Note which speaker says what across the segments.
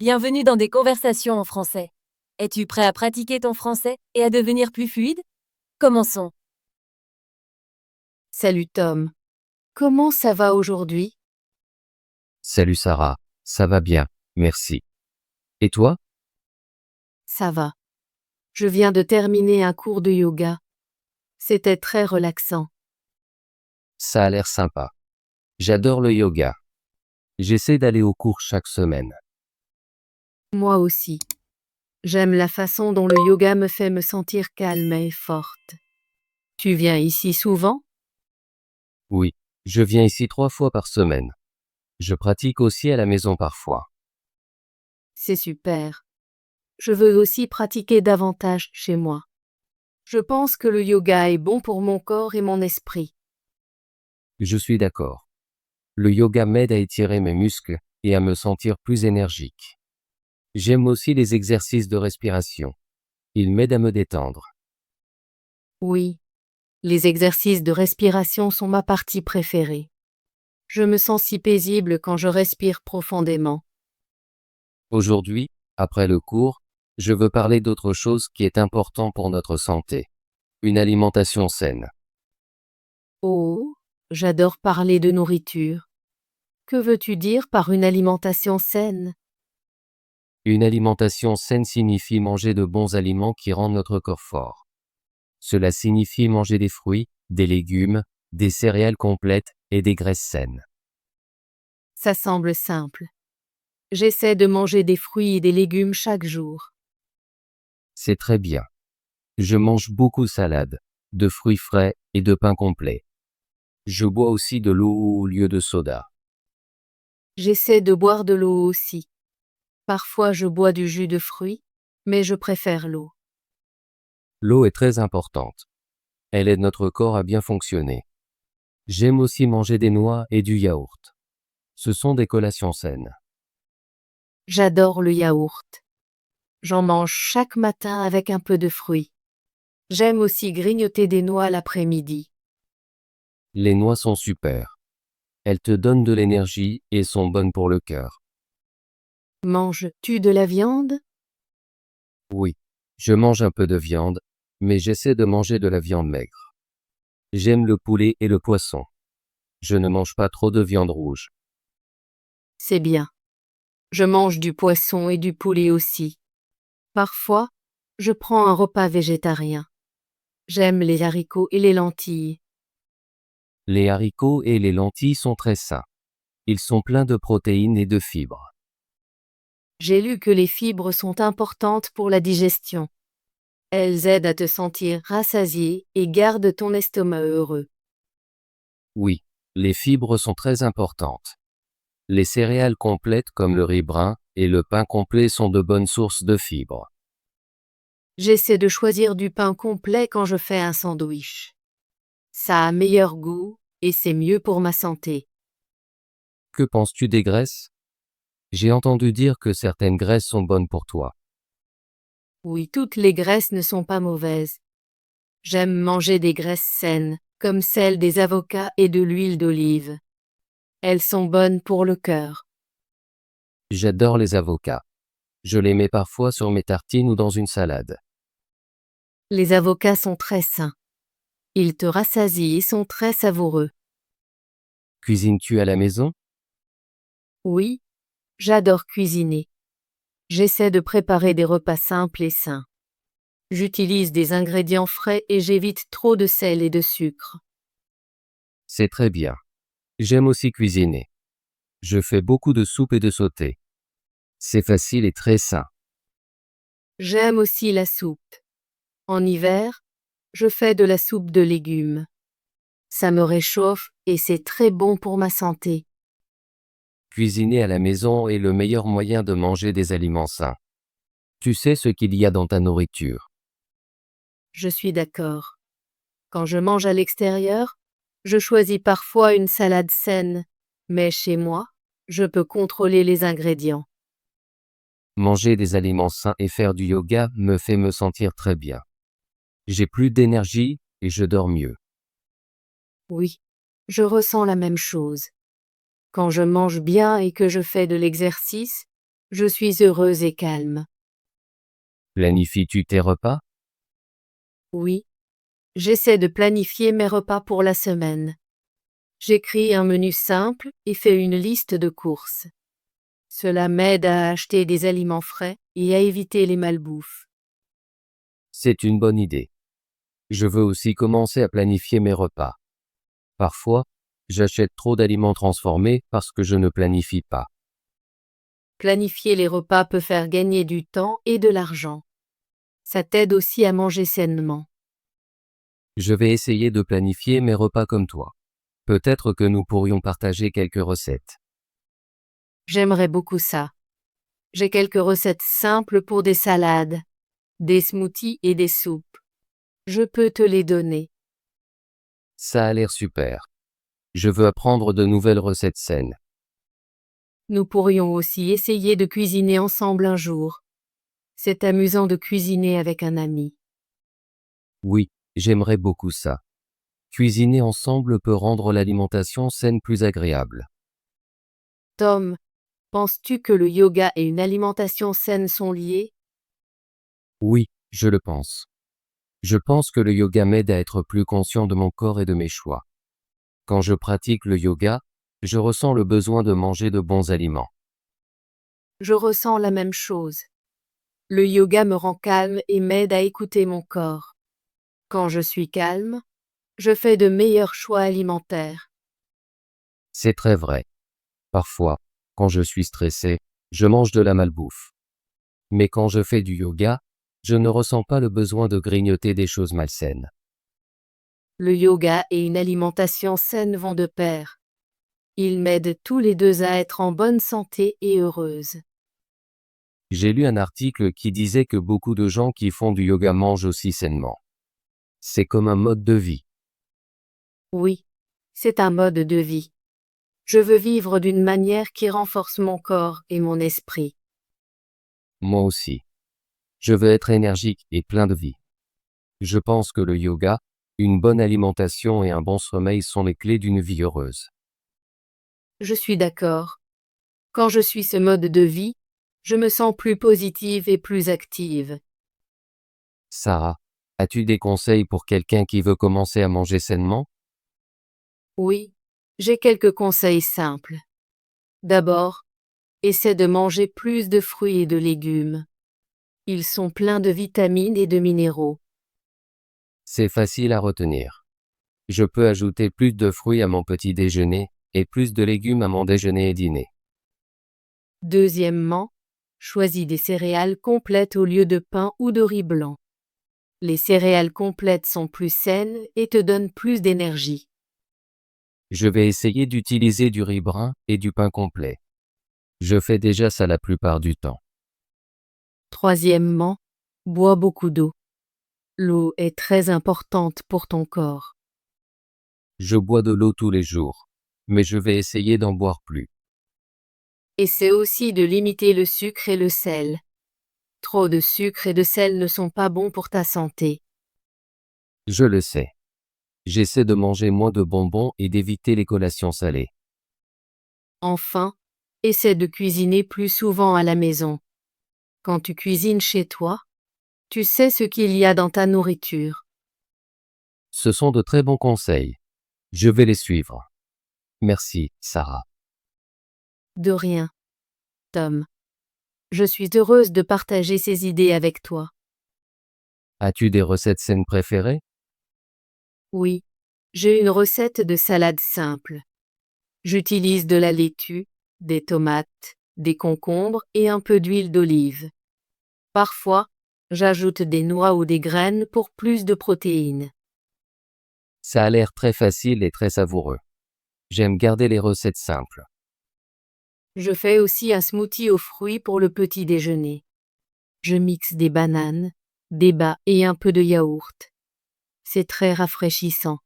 Speaker 1: Bienvenue dans des conversations en français. Es-tu prêt à pratiquer ton français et à devenir plus fluide? Commençons.
Speaker 2: Salut Tom. Comment ça va aujourd'hui?
Speaker 3: Salut Sarah, ça va bien, merci. Et toi?
Speaker 2: Ça va. Je viens de terminer un cours de yoga. C'était très relaxant.
Speaker 3: Ça a l'air sympa. J'adore le yoga. J'essaie d'aller au cours chaque semaine.
Speaker 2: Moi aussi. J'aime la façon dont le yoga me fait me sentir calme et forte. Tu viens ici souvent?
Speaker 3: Oui, je viens ici 3 fois par semaine. Je pratique aussi à la maison parfois.
Speaker 2: C'est super. Je veux aussi pratiquer davantage chez moi. Je pense que le yoga est bon pour mon corps et mon esprit.
Speaker 3: Je suis d'accord. Le yoga m'aide à étirer mes muscles et à me sentir plus énergique. J'aime aussi les exercices de respiration. Ils m'aident à me détendre.
Speaker 2: Oui. Les exercices de respiration sont ma partie préférée. Je me sens si paisible quand je respire profondément.
Speaker 3: Aujourd'hui, après le cours, je veux parler d'autre chose qui est important pour notre santé. Une alimentation saine.
Speaker 2: Oh, j'adore parler de nourriture. Que veux-tu dire par une alimentation saine?
Speaker 3: Une alimentation saine signifie manger de bons aliments qui rendent notre corps fort. Cela signifie manger des fruits, des légumes, des céréales complètes et des graisses saines.
Speaker 2: Ça semble simple. J'essaie de manger des fruits et des légumes chaque jour.
Speaker 3: C'est très bien. Je mange beaucoup de salades, de fruits frais et de pain complet. Je bois aussi de l'eau au lieu de soda.
Speaker 2: J'essaie de boire de l'eau aussi. Parfois je bois du jus de fruits, mais je préfère l'eau.
Speaker 3: L'eau est très importante. Elle aide notre corps à bien fonctionner. J'aime aussi manger des noix et du yaourt. Ce sont des collations saines.
Speaker 2: J'adore le yaourt. J'en mange chaque matin avec un peu de fruits. J'aime aussi grignoter des noix l'après-midi.
Speaker 3: Les noix sont super. Elles te donnent de l'énergie et sont bonnes pour le cœur.
Speaker 2: Manges-tu de la viande?
Speaker 3: Oui, je mange un peu de viande, mais j'essaie de manger de la viande maigre. J'aime le poulet et le poisson. Je ne mange pas trop de viande rouge.
Speaker 2: C'est bien. Je mange du poisson et du poulet aussi. Parfois, je prends un repas végétarien. J'aime les haricots et les lentilles.
Speaker 3: Les haricots et les lentilles sont très sains. Ils sont pleins de protéines et de fibres.
Speaker 2: J'ai lu que les fibres sont importantes pour la digestion. Elles aident à te sentir rassasié et gardent ton estomac heureux.
Speaker 3: Oui, les fibres sont très importantes. Les céréales complètes comme le riz brun et le pain complet sont de bonnes sources de fibres.
Speaker 2: J'essaie de choisir du pain complet quand je fais un sandwich. Ça a meilleur goût et c'est mieux pour ma santé.
Speaker 3: Que penses-tu des graisses? J'ai entendu dire que certaines graisses sont bonnes pour toi.
Speaker 2: Oui, toutes les graisses ne sont pas mauvaises. J'aime manger des graisses saines, comme celles des avocats et de l'huile d'olive. Elles sont bonnes pour le cœur.
Speaker 3: J'adore les avocats. Je les mets parfois sur mes tartines ou dans une salade.
Speaker 2: Les avocats sont très sains. Ils te rassasient et sont très savoureux.
Speaker 3: Cuisines-tu à la maison?
Speaker 2: Oui, j'adore cuisiner. J'essaie de préparer des repas simples et sains. J'utilise des ingrédients frais et j'évite trop de sel et de sucre.
Speaker 3: C'est très bien. J'aime aussi cuisiner. Je fais beaucoup de soupes et de sautés. C'est facile et très sain.
Speaker 2: J'aime aussi la soupe. En hiver, je fais de la soupe de légumes. Ça me réchauffe et c'est très bon pour ma santé.
Speaker 3: Cuisiner à la maison est le meilleur moyen de manger des aliments sains. Tu sais ce qu'il y a dans ta nourriture.
Speaker 2: Je suis d'accord. Quand je mange à l'extérieur, je choisis parfois une salade saine, mais chez moi, je peux contrôler les ingrédients.
Speaker 3: Manger des aliments sains et faire du yoga me fait me sentir très bien. J'ai plus d'énergie et je dors mieux.
Speaker 2: Oui, je ressens la même chose. Quand je mange bien et que je fais de l'exercice, Je suis heureuse et calme.
Speaker 3: Planifies-tu tes repas?
Speaker 2: Oui. J'essaie de planifier mes repas pour la semaine. J'écris un menu simple et fais une liste de courses. Cela m'aide à acheter des aliments frais et à éviter les malbouffes.
Speaker 3: C'est une bonne idée. Je veux aussi commencer à planifier mes repas. Parfois, j'achète trop d'aliments transformés parce que je ne planifie pas.
Speaker 2: Planifier les repas peut faire gagner du temps et de l'argent. Ça t'aide aussi à manger sainement.
Speaker 3: Je vais essayer de planifier mes repas comme toi. Peut-être que nous pourrions partager quelques recettes.
Speaker 2: J'aimerais beaucoup ça. J'ai quelques recettes simples pour des salades, des smoothies et des soupes. Je peux te les donner.
Speaker 3: Ça a l'air super. Je veux apprendre de nouvelles recettes saines.
Speaker 2: Nous pourrions aussi essayer de cuisiner ensemble un jour. C'est amusant de cuisiner avec un ami.
Speaker 3: Oui, j'aimerais beaucoup ça. Cuisiner ensemble peut rendre l'alimentation saine plus agréable.
Speaker 2: Tom, penses-tu que le yoga et une alimentation saine sont liés?
Speaker 3: Oui, je le pense. Je pense que le yoga m'aide à être plus conscient de mon corps et de mes choix. Quand je pratique le yoga, je ressens le besoin de manger de bons aliments.
Speaker 2: Je ressens la même chose. Le yoga me rend calme et m'aide à écouter mon corps. Quand je suis calme, je fais de meilleurs choix alimentaires.
Speaker 3: C'est très vrai. Parfois, quand je suis stressé, je mange de la malbouffe. Mais quand je fais du yoga, je ne ressens pas le besoin de grignoter des choses malsaines.
Speaker 2: Le yoga et une alimentation saine vont de pair. Ils m'aident tous les deux à être en bonne santé et heureuse.
Speaker 3: J'ai lu un article qui disait que beaucoup de gens qui font du yoga mangent aussi sainement. C'est comme un mode de vie.
Speaker 2: Oui, c'est un mode de vie. Je veux vivre d'une manière qui renforce mon corps et mon esprit.
Speaker 3: Moi aussi. Je veux être énergique et plein de vie. Je pense que le yoga, une bonne alimentation et un bon sommeil sont les clés d'une vie heureuse.
Speaker 2: Je suis d'accord. Quand je suis ce mode de vie, je me sens plus positive et plus active.
Speaker 3: Sarah, as-tu des conseils pour quelqu'un qui veut commencer à manger sainement?
Speaker 2: Oui, j'ai quelques conseils simples. D'abord, essaie de manger plus de fruits et de légumes. Ils sont pleins de vitamines et de minéraux.
Speaker 3: C'est facile à retenir. Je peux ajouter plus de fruits à mon petit déjeuner et plus de légumes à mon déjeuner et dîner.
Speaker 2: Deuxièmement, choisis des céréales complètes au lieu de pain ou de riz blanc. Les céréales complètes sont plus saines et te donnent plus d'énergie.
Speaker 3: Je vais essayer d'utiliser du riz brun et du pain complet. Je fais déjà ça la plupart du temps.
Speaker 2: Troisièmement, bois beaucoup d'eau. L'eau est très importante pour ton corps.
Speaker 3: Je bois de l'eau tous les jours, mais je vais essayer d'en boire plus.
Speaker 2: Essaie aussi de limiter le sucre et le sel. Trop de sucre et de sel ne sont pas bons pour ta santé.
Speaker 3: Je le sais. J'essaie de manger moins de bonbons et d'éviter les collations salées.
Speaker 2: Enfin, essaie de cuisiner plus souvent à la maison. Quand tu cuisines chez toi, tu sais ce qu'il y a dans ta nourriture.
Speaker 3: Ce sont de très bons conseils. Je vais les suivre. Merci, Sarah.
Speaker 2: De rien, Tom. Je suis heureuse de partager ces idées avec toi.
Speaker 3: As-tu des recettes saines préférées?
Speaker 2: Oui, j'ai une recette de salade simple. J'utilise de la laitue, des tomates, des concombres et un peu d'huile d'olive. Parfois, j'ajoute des noix ou des graines pour plus de protéines.
Speaker 3: Ça a l'air très facile et très savoureux. J'aime garder les recettes simples.
Speaker 2: Je fais aussi un smoothie aux fruits pour le petit déjeuner. Je mixe des bananes, des baies et un peu de yaourt. C'est très rafraîchissant.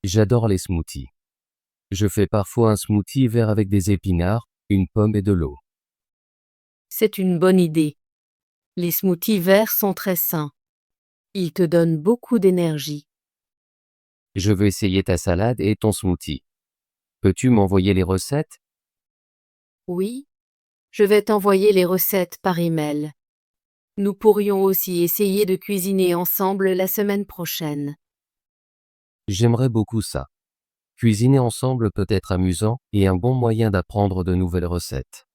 Speaker 3: J'adore les smoothies. Je fais parfois un smoothie vert avec des épinards, une pomme et de l'eau.
Speaker 2: C'est une bonne idée. Les smoothies verts sont très sains. Ils te donnent beaucoup d'énergie.
Speaker 3: Je veux essayer ta salade et ton smoothie. Peux-tu m'envoyer les recettes?
Speaker 2: Oui, Je vais t'envoyer les recettes par email. Nous pourrions aussi essayer de cuisiner ensemble la semaine prochaine.
Speaker 3: J'aimerais beaucoup ça. Cuisiner ensemble peut être amusant et un bon moyen d'apprendre de nouvelles recettes.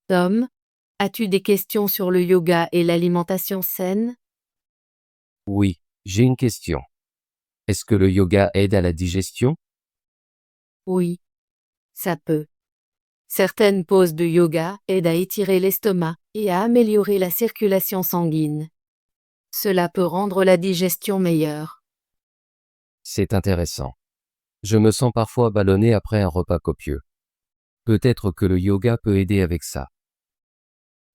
Speaker 2: Tom, as-tu des questions sur le yoga et l'alimentation saine?
Speaker 3: Oui, j'ai une question. Est-ce que le yoga aide à la digestion?
Speaker 2: Oui, ça peut. Certaines poses de yoga aident à étirer l'estomac et à améliorer la circulation sanguine. Cela peut rendre la digestion meilleure.
Speaker 3: C'est intéressant. Je me sens parfois ballonné après un repas copieux. Peut-être que le yoga peut aider avec ça.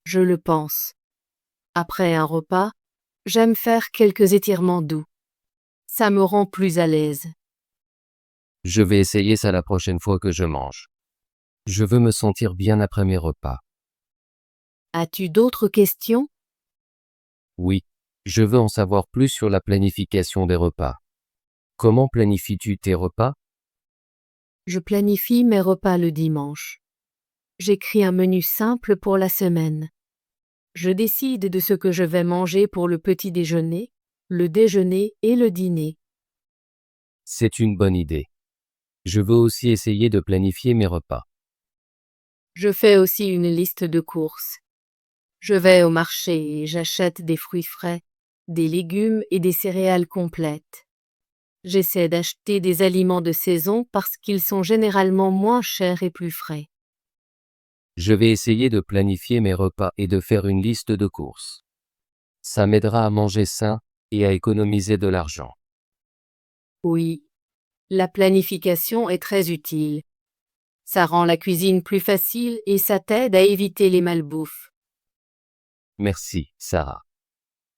Speaker 2: Je le pense. Après un repas, j'aime faire quelques étirements doux. Ça me rend plus à l'aise.
Speaker 3: Je vais essayer ça la prochaine fois que je mange. Je veux me sentir bien après mes repas.
Speaker 2: As-tu d'autres questions?
Speaker 3: Oui, je veux en savoir plus sur la planification des repas. Comment planifies-tu tes repas?
Speaker 2: Je planifie mes repas le dimanche. J'écris un menu simple pour la semaine. Je décide de ce que je vais manger pour le petit déjeuner, le déjeuner et le dîner.
Speaker 3: C'est une bonne idée. Je veux aussi essayer de planifier mes repas.
Speaker 2: Je fais aussi une liste de courses. Je vais au marché et j'achète des fruits frais, des légumes et des céréales complètes. J'essaie d'acheter des aliments de saison parce qu'ils sont généralement moins chers et plus frais.
Speaker 3: Je vais essayer de planifier mes repas et de faire une liste de courses. Ça m'aidera à manger sain et à économiser de l'argent.
Speaker 2: Oui, la planification est très utile. Ça rend la cuisine plus facile et ça t'aide à éviter les malbouffes.
Speaker 3: Merci, Sarah.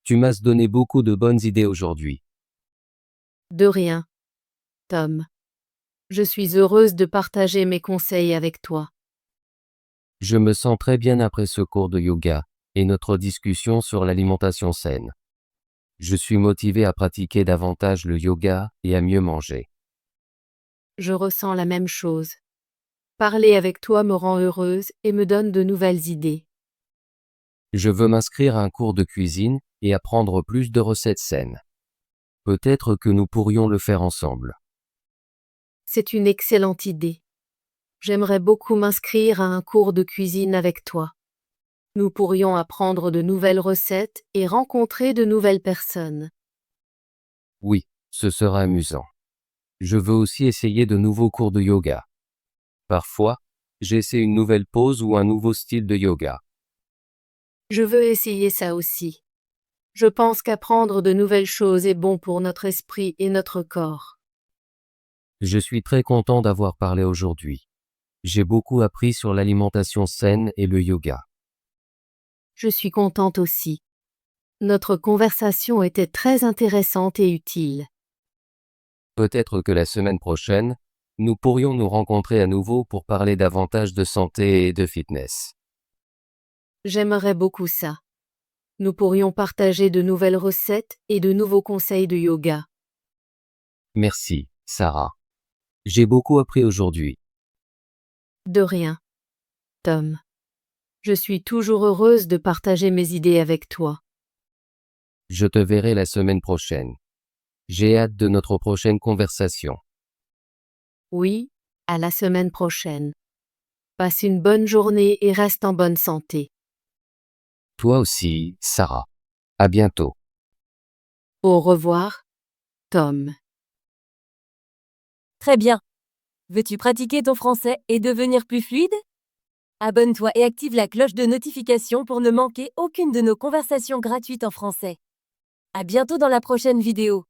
Speaker 3: Tu m'as donné beaucoup de bonnes idées aujourd'hui.
Speaker 2: De rien, Tom. Je suis heureuse de partager mes conseils avec toi.
Speaker 3: Je me sens très bien après ce cours de yoga et notre discussion sur l'alimentation saine. Je suis motivé à pratiquer davantage le yoga et à mieux manger.
Speaker 2: Je ressens la même chose. Parler avec toi me rend heureuse et me donne de nouvelles idées.
Speaker 3: Je veux m'inscrire à un cours de cuisine et apprendre plus de recettes saines. Peut-être que nous pourrions le faire ensemble.
Speaker 2: C'est une excellente idée. J'aimerais beaucoup m'inscrire à un cours de cuisine avec toi. Nous pourrions apprendre de nouvelles recettes et rencontrer de nouvelles personnes.
Speaker 3: Oui, ce sera amusant. Je veux aussi essayer de nouveaux cours de yoga. Parfois, j'essaie une nouvelle pose ou un nouveau style de yoga.
Speaker 2: Je veux essayer ça aussi. Je pense qu'apprendre de nouvelles choses est bon pour notre esprit et notre corps.
Speaker 3: Je suis très content d'avoir parlé aujourd'hui. J'ai beaucoup appris sur l'alimentation saine et le yoga.
Speaker 2: Je suis contente aussi. Notre conversation était très intéressante et utile.
Speaker 3: Peut-être que la semaine prochaine, nous pourrions nous rencontrer à nouveau pour parler davantage de santé et de fitness.
Speaker 2: J'aimerais beaucoup ça. Nous pourrions partager de nouvelles recettes et de nouveaux conseils de yoga.
Speaker 3: Merci, Sarah. J'ai beaucoup appris aujourd'hui.
Speaker 2: De rien, Tom. Je suis toujours heureuse de partager mes idées avec toi.
Speaker 3: Je te verrai la semaine prochaine. J'ai hâte de notre prochaine conversation.
Speaker 2: Oui, à la semaine prochaine. Passe une bonne journée et reste en bonne santé.
Speaker 3: Toi aussi, Sarah. À bientôt.
Speaker 2: Au revoir, Tom.
Speaker 1: Très bien. Veux-tu pratiquer ton français et devenir plus fluide? Abonne-toi et active la cloche de notification pour ne manquer aucune de nos conversations gratuites en français. À bientôt dans la prochaine vidéo.